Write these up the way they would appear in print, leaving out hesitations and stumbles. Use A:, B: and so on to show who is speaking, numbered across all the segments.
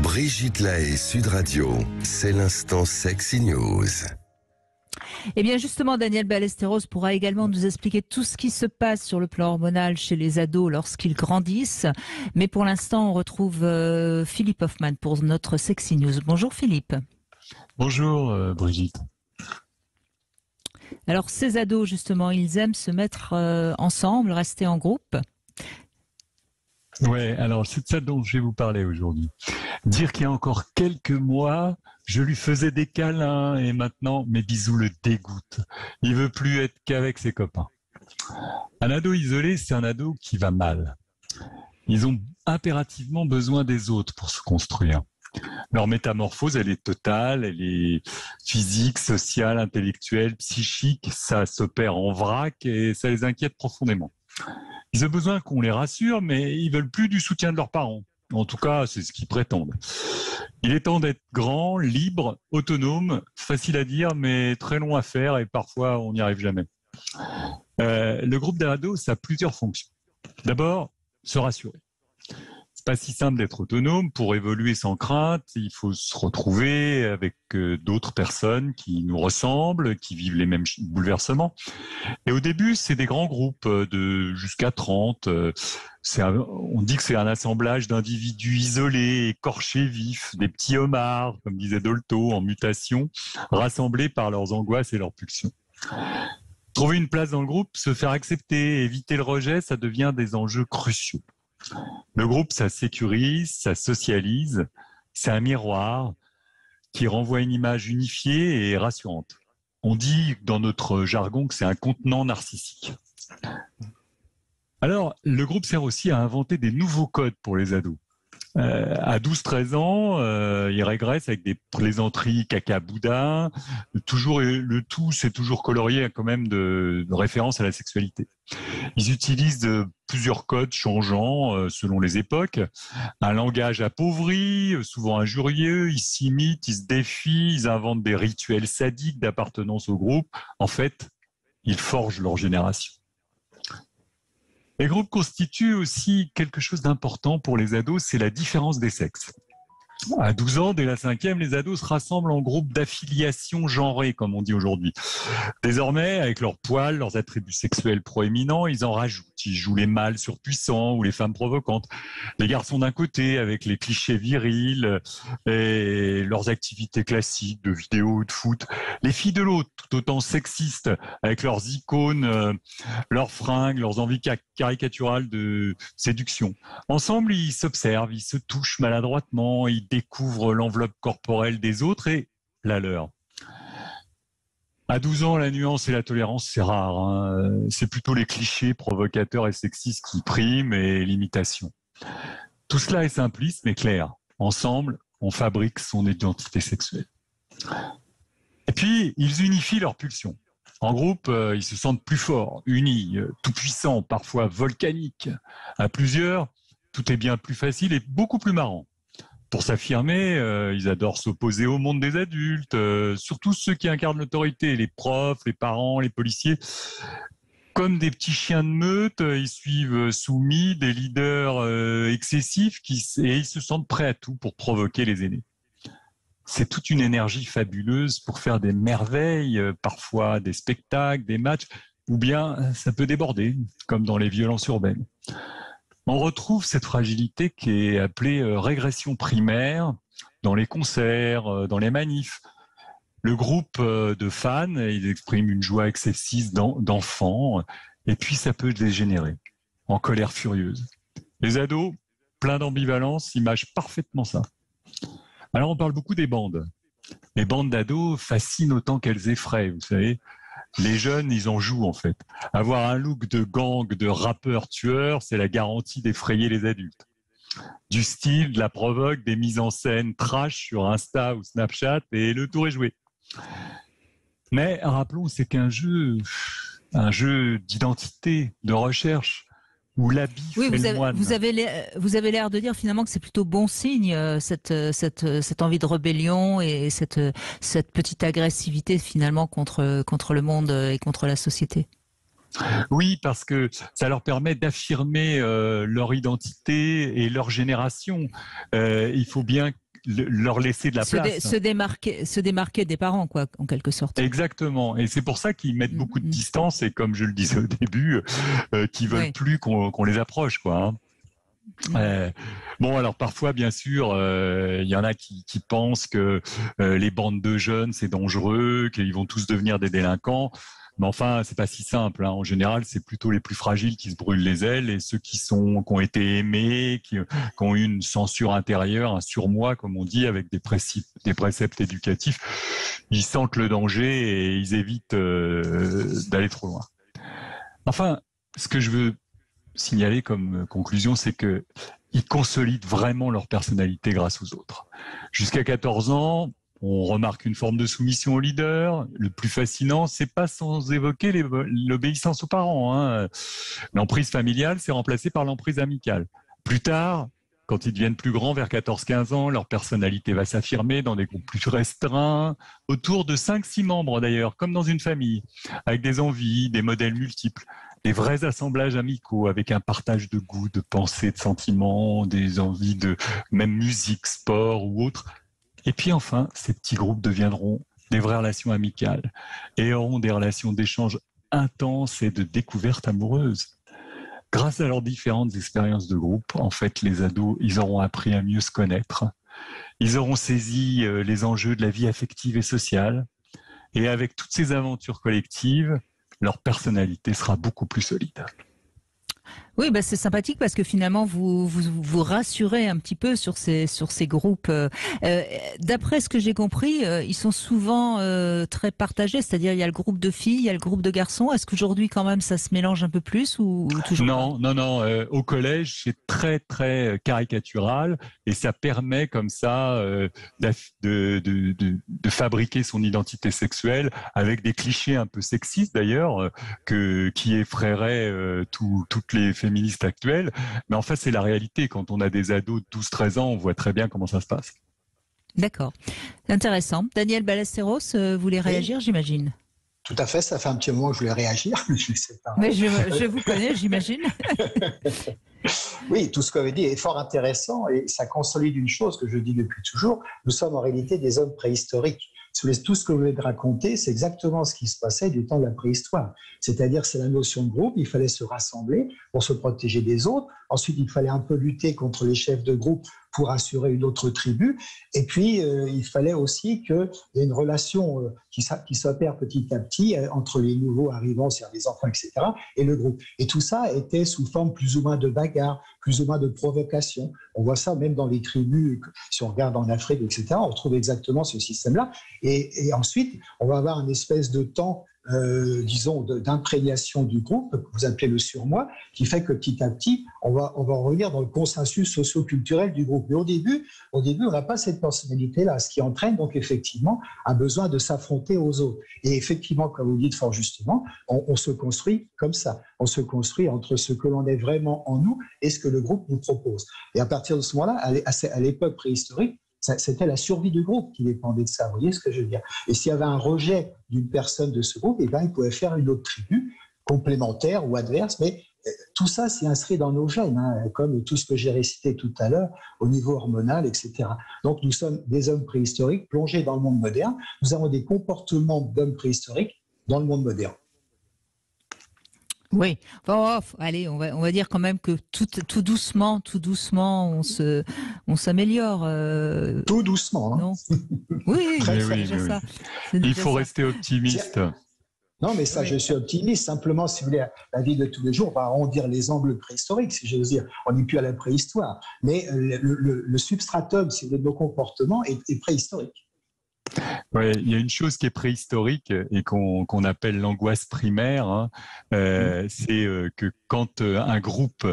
A: Brigitte Lahaie, Sud Radio, c'est l'instant Sexy News.
B: Eh bien justement, Daniel Ballesteros pourra également nous expliquer tout ce qui se passe sur le plan hormonal chez les ados lorsqu'ils grandissent. Mais pour l'instant, on retrouve Philippe Hoffman pour notre Sexy News. Bonjour Philippe.
C: Bonjour Brigitte.
B: Alors ces ados, justement, ils aiment se mettre ensemble, rester en groupe.
C: Ouais, alors c'est de ça dont je vais vous parler aujourd'hui. Dire qu'il y a encore quelques mois, je lui faisais des câlins et maintenant mes bisous le dégoûtent. Il veut plus être qu'avec ses copains. Un ado isolé, c'est un ado qui va mal. Ils ont impérativement besoin des autres pour se construire. Leur métamorphose, elle est totale, elle est physique, sociale, intellectuelle, psychique. Ça s'opère en vrac et ça les inquiète profondément. Ils ont besoin qu'on les rassure, mais ils veulent plus du soutien de leurs parents. En tout cas, c'est ce qu'ils prétendent. Il est temps d'être grand, libre, autonome, facile à dire, mais très long à faire et parfois on n'y arrive jamais. Le groupe d'ados, ça a plusieurs fonctions. D'abord, se rassurer. C'est pas si simple d'être autonome. Pour évoluer sans crainte, il faut se retrouver avec d'autres personnes qui nous ressemblent, qui vivent les mêmes bouleversements. Et au début, c'est des grands groupes de jusqu'à 30. On dit que c'est un assemblage d'individus isolés, écorchés vifs, des petits homards, comme disait Dolto, en mutation, rassemblés par leurs angoisses et leurs pulsions. Trouver une place dans le groupe, se faire accepter, éviter le rejet, ça devient des enjeux cruciaux. Le groupe, ça sécurise, ça socialise, c'est un miroir qui renvoie une image unifiée et rassurante. On dit dans notre jargon que c'est un contenant narcissique. Alors, le groupe sert aussi à inventer des nouveaux codes pour les ados. À 12-13 ans, ils régressent avec des plaisanteries caca-boudin. Le tout, c'est toujours colorié quand même de référence à la sexualité. Ils utilisent plusieurs codes changeants selon les époques. Un langage appauvri, souvent injurieux. Ils s'imitent, ils se défient, ils inventent des rituels sadiques d'appartenance au groupe. En fait, ils forgent leur génération. Les groupes constituent aussi quelque chose d'important pour les ados, c'est la différence des sexes. À 12 ans, dès la 5e, les ados se rassemblent en groupe d'affiliation genrée, comme on dit aujourd'hui. Désormais, avec leurs poils, leurs attributs sexuels proéminents, ils en rajoutent. Ils jouent les mâles surpuissants ou les femmes provocantes. Les garçons d'un côté, avec les clichés virils et leurs activités classiques de vidéo ou de foot. Les filles de l'autre, tout autant sexistes, avec leurs icônes, leurs fringues, leurs envies caricaturales de séduction. Ensemble, ils s'observent, ils se touchent maladroitement, ils découvrent l'enveloppe corporelle des autres et la leur. À 12 ans, la nuance et la tolérance, c'est rare. Hein. C'est plutôt les clichés provocateurs et sexistes qui priment et l'imitation. Tout cela est simpliste mais clair. Ensemble, on fabrique son identité sexuelle. Et puis, ils unifient leurs pulsions. En groupe, ils se sentent plus forts, unis, tout-puissants, parfois volcaniques. À plusieurs, tout est bien plus facile et beaucoup plus marrant. Pour s'affirmer, ils adorent s'opposer au monde des adultes, surtout ceux qui incarnent l'autorité, les profs, les parents, les policiers. Comme des petits chiens de meute, ils suivent soumis des leaders excessifs et ils se sentent prêts à tout pour provoquer les aînés. C'est toute une énergie fabuleuse pour faire des merveilles, parfois des spectacles, des matchs, ou bien ça peut déborder, comme dans les violences urbaines. On retrouve cette fragilité qui est appelée régression primaire dans les concerts, dans les manifs. Le groupe de fans, ils expriment une joie excessive d'enfants, et puis ça peut dégénérer en colère furieuse. Les ados, pleins d'ambivalence, imagent parfaitement ça. Alors on parle beaucoup des bandes. Les bandes d'ados fascinent autant qu'elles effraient, vous savez. Les jeunes, ils en jouent en fait. Avoir un look de gang, de rappeur tueur, c'est la garantie d'effrayer les adultes. Du style, de la provoque, des mises en scène trash sur Insta ou Snapchat et le tour est joué. Mais rappelons, c'est qu'un jeu, un jeu d'identité, de recherche, où l'habit
B: Oui,
C: fait le moine.
B: vous avez l'air de dire finalement que c'est plutôt bon signe, cette envie de rébellion et cette petite agressivité finalement contre le monde et contre la société.
C: Oui, parce que ça leur permet d'affirmer leur identité et leur génération. Il faut bien leur laisser de la place.
B: Se démarquer des parents, quoi, en quelque sorte.
C: Exactement. Et c'est pour ça qu'ils mettent beaucoup de distance et, comme je le disais au début, qu'ils veulent plus qu'on les approche, quoi. Bon, alors parfois, bien sûr, il y en a qui pensent que les bandes de jeunes, c'est dangereux, qu'ils vont tous devenir des délinquants. Mais enfin, c'est pas si simple. En général, c'est plutôt les plus fragiles qui se brûlent les ailes, et ceux qui ont été aimés, qui ont eu une censure intérieure, un surmoi, comme on dit, avec des préceptes éducatifs, ils sentent le danger et ils évitent d'aller trop loin. Enfin, ce que je veux signaler comme conclusion, c'est que ils consolident vraiment leur personnalité grâce aux autres. Jusqu'à 14 ans, on remarque une forme de soumission au leader. Le plus fascinant, c'est pas sans évoquer l'obéissance aux parents. L'emprise familiale, c'est remplacé par l'emprise amicale. Plus tard, quand ils deviennent plus grands, vers 14-15 ans, leur personnalité va s'affirmer dans des groupes plus restreints, autour de 5-6 membres d'ailleurs, comme dans une famille, avec des envies, des modèles multiples, des vrais assemblages amicaux avec un partage de goûts, de pensées, de sentiments, des envies de même musique, sport ou autre. Et puis enfin, ces petits groupes deviendront des vraies relations amicales et auront des relations d'échange intenses et de découverte amoureuse. Grâce à leurs différentes expériences de groupe, en fait, les ados, ils auront appris à mieux se connaître. Ils auront saisi les enjeux de la vie affective et sociale. Et avec toutes ces aventures collectives, leur personnalité sera beaucoup plus solide.
B: Oui, c'est sympathique parce que finalement vous rassurez un petit peu sur ces groupes. D'après ce que j'ai compris, ils sont souvent très partagés, c'est-à-dire il y a le groupe de filles, il y a le groupe de garçons. Est-ce qu'aujourd'hui quand même ça se mélange un peu plus ou toujours pas ?
C: Non. Au collège, c'est très très caricatural et ça permet comme ça de fabriquer son identité sexuelle avec des clichés un peu sexistes d'ailleurs qui effraieraient toutes les féministes actuelles, mais en fait c'est la réalité. Quand on a des ados de 12-13 ans, on voit très bien comment ça se passe.
B: D'accord, intéressant. Daniel Ballesteros, vous voulez réagir, j'imagine?
D: Tout à fait, ça fait un petit moment que je voulais réagir.
B: Mais je vous connais, j'imagine.
D: Oui, tout ce que vous avez dit est fort intéressant et ça consolide une chose que je dis depuis toujours. Nous sommes en réalité des hommes préhistoriques. Tout ce que vous venez de raconter, c'est exactement ce qui se passait du temps de la préhistoire. C'est-à-dire, c'est la notion de groupe, il fallait se rassembler pour se protéger des autres. Ensuite, il fallait un peu lutter contre les chefs de groupe pour assurer une autre tribu. Et puis, il fallait aussi qu'il y ait une relation qui s'opère petit à petit entre les nouveaux arrivants, c'est-à-dire les enfants, etc., et le groupe. Et tout ça était sous forme plus ou moins de bagarre, plus ou moins de provocation. On voit ça même dans les tribus, si on regarde en Afrique, etc., on retrouve exactement ce système-là. Et ensuite, on va avoir une espèce de temps, disons, d'imprégnation du groupe, que vous appelez le surmoi, qui fait que petit à petit, on va revenir dans le consensus socio-culturel du groupe. Mais au début, on n'a pas cette personnalité-là, ce qui entraîne donc effectivement un besoin de s'affronter aux autres. Et effectivement, comme vous dites fort justement, on se construit comme ça. On se construit entre ce que l'on est vraiment en nous et ce que le groupe nous propose. Et à partir de ce moment-là, à l'époque préhistorique, c'était la survie du groupe qui dépendait de ça. Vous voyez ce que je veux dire? Et s'il y avait un rejet d'une personne de ce groupe, il pouvait faire une autre tribu complémentaire ou adverse. Mais tout ça, c'est inscrit dans nos gènes, comme tout ce que j'ai récité tout à l'heure au niveau hormonal, etc. Donc, nous sommes des hommes préhistoriques plongés dans le monde moderne. Nous avons des comportements d'hommes préhistoriques dans le monde moderne.
B: Oui, allez, on va dire quand même que tout doucement, on s'améliore.
D: Tout doucement,
B: non? Oui,
C: c'est déjà ça. Il faut rester optimiste.
D: Non, mais ça, oui. Je suis optimiste. Simplement, si vous voulez, la vie de tous les jours, on va arrondir les angles préhistoriques, si j'ose dire. On n'est plus à la préhistoire. Mais le substratum, si vous voulez, de nos comportements est préhistorique.
C: Ouais, il y a une chose qui est préhistorique et qu'on appelle l'angoisse primaire, c'est que quand un groupe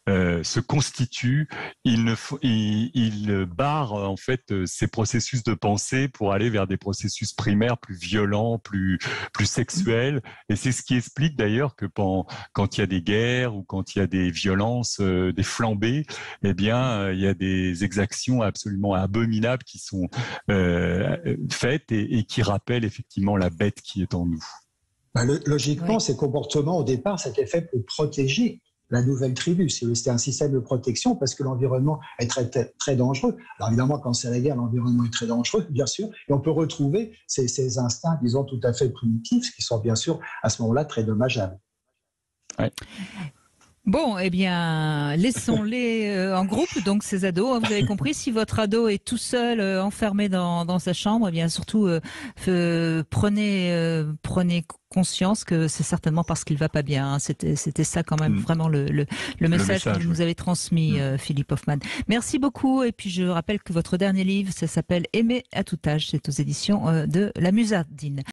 C: se constitue, il barre en fait ces processus de pensée pour aller vers des processus primaires plus violents, plus sexuels. Et c'est ce qui explique d'ailleurs que quand il y a des guerres ou quand il y a des violences, des flambées, eh bien il y a des exactions absolument abominables qui sont faites et qui rappellent effectivement la bête qui est en nous.
D: Logiquement, ces comportements, au départ, c'était fait pour protéger la nouvelle tribu. C'était un système de protection parce que l'environnement est très, très, très dangereux. Alors évidemment, quand c'est la guerre, l'environnement est très dangereux, bien sûr, et on peut retrouver ces instincts, disons, tout à fait primitifs, qui sont bien sûr à ce moment-là très dommageables.
C: Ouais.
B: Bon, eh bien, laissons-les en groupe, donc ces ados. Vous avez compris, si votre ado est tout seul, enfermé dans sa chambre, eh bien, surtout, prenez conscience que c'est certainement parce qu'il va pas bien. C'était ça quand même vraiment le message que vous nous avez transmis, Philippe Hoffmann. Merci beaucoup. Et puis, je rappelle que votre dernier livre, ça s'appelle Aimer à tout âge. C'est aux éditions de la Musardine.